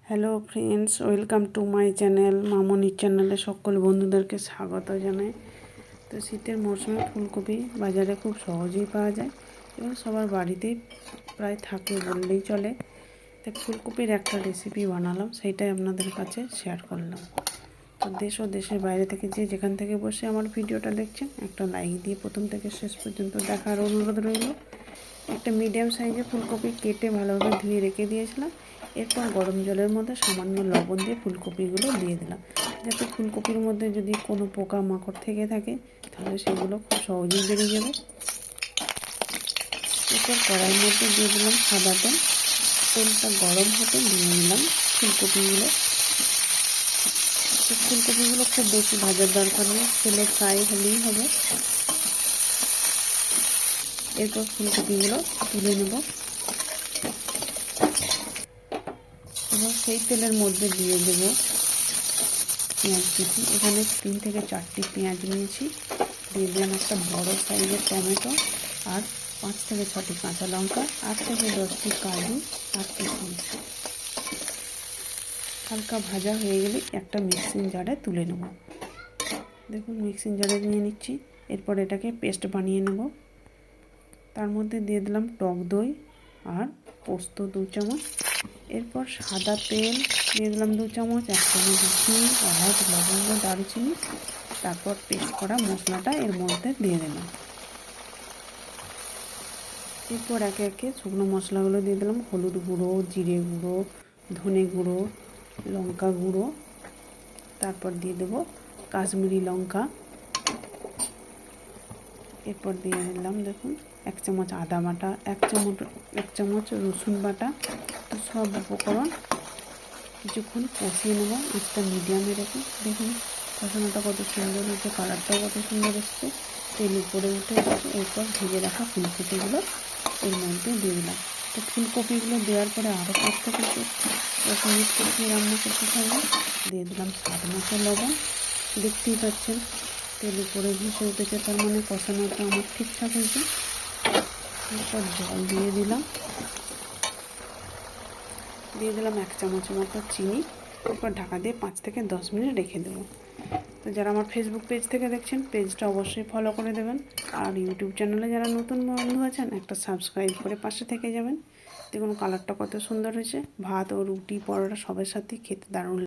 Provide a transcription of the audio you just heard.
Hello friends, welcome to my channel. মামনির চ্যানেলে সকল বন্ধুদেরকে স্বাগত জানাই। তো শীতের মরশুমে ফুলকপি বাজারে খুব সহজেই পাওয়া যায় এবং সবার বাড়িতেই প্রায় থাকে বললেই চলে। তো ফুলকপির একটা রেসিপি বানালাম, সেইটাই আপনাদের কাছে শেয়ার করলাম। তো দেশ ও দেশের বাইরে থেকে যে যেখান থেকে বসে আমার ভিডিওটা দেখছেন, একটা লাইক দিয়ে প্রথম থেকে শেষ পর্যন্ত দেখার অনুরোধ রইল। একটা মিডিয়াম সাইজের ফুলকপি কেটে ভালোভাবে ধুয়ে রেখে দিয়েছিলাম। এরপর গরম জলের মধ্যে সামান্য লবণ দিয়ে ফুলকপিগুলো দিয়ে দিলাম, যাতে ফুলকপির মধ্যে যদি কোনো পোকা মাকড় থেকে থাকে তাহলে সেগুলো খুব সহজেই বেরিয়ে যাবে। এরপর কড়াইয়ের মধ্যে দিয়ে দিলাম সাদা তেল। তেলটা গরম হতে দিয়ে দিলাম ফুলকপিগুলো। তো ফুলকপিগুলো খুব বেশি ভাজার দরকার নেই, তেলে ফ্রাই হলেই হবে। এরপর ফুলকপিগুলো তুলে নেব এবং সেই তেলের মধ্যে দিয়ে দেব পেঁয়াজ কুচি। এখানে 3 থেকে 4টি পেঁয়াজ নিয়েছি। দিয়ে দিলাম একটা বড় সাইজের টমেটো আর 5 থেকে 6টি কাঁচা লঙ্কা, 8 থেকে 10টি কাজু আর কিশমিশ। হালকা ভাজা হয়ে গেলে একটা মিক্সিং জারে তুলে নেব। দেখুন মিক্সিং জারে নিয়ে নিচ্ছি। এরপর এটাকে পেস্ট বানিয়ে নেব। তার মধ্যে দিয়ে দিলাম টক দই আর পোস্ত 2 চামচ। এরপর সাদা তেল দিয়ে দিলাম 2 চামচ, 1 চামচ ঘি, এলাচ, লবঙ্গ, দারুচিনি। তারপর পেস্ট করা মশলাটা এর মধ্যে দিয়ে দিলাম। এরপর একে একে শুকনো মশলাগুলো দিয়ে দিলাম। হলুদ গুঁড়ো, জিরে গুঁড়ো, ধনে গুঁড়ো, লঙ্কা গুঁড়ো। তারপর দিয়ে দেবো কাশ্মীরি লঙ্কা। এরপর দিয়ে দিলাম দেখুন 1 চামচ আদা বাটা, 1 চামচ রসুন বাটা। তো সব উপকরণ কিছুক্ষণ কষিয়ে নেব, আঁচটা মিডিয়ামে রেখে। দেখুন কষানোটা কত সুন্দর হয়েছে, কালারটাও কত সুন্দর এসছে, তেল উপরে উঠে এসেছে। এরপর ভেজে রাখা ফুলকপিগুলো এর মধ্যে দিয়ে দিলাম। তো ফুলকপিগুলো দেওয়ার পরে আরও 5 থেকে 10 মিনিট কষিয়ে রান্না করতে থাকবো। দিয়ে দিলাম স্বাদ মতো লবণ। দেখতেই পাচ্ছেন তেল উপরে ভেসে উঠেছে, তার মানে কষানোটা আমার ঠিকঠাক হয়েছে। এরপর জল দিয়ে দিলাম 1 চামচ মতো চিনি। এরপর ঢাকা দিয়ে 5 থেকে 10 মিনিট রেখে দেবো। তো যারা আমার ফেসবুক পেজ থেকে দেখছেন, পেজটা অবশ্যই ফলো করে দেবেন। আর ইউটিউব চ্যানেলে যারা নতুন বন্ধু আছেন, একটা সাবস্ক্রাইব করে পাশে থেকে যাবেন। দেখুন কালারটা কত সুন্দর হয়েছে। ভাত ও রুটি, পরোটা সবের সাথেই খেতে দারুণ।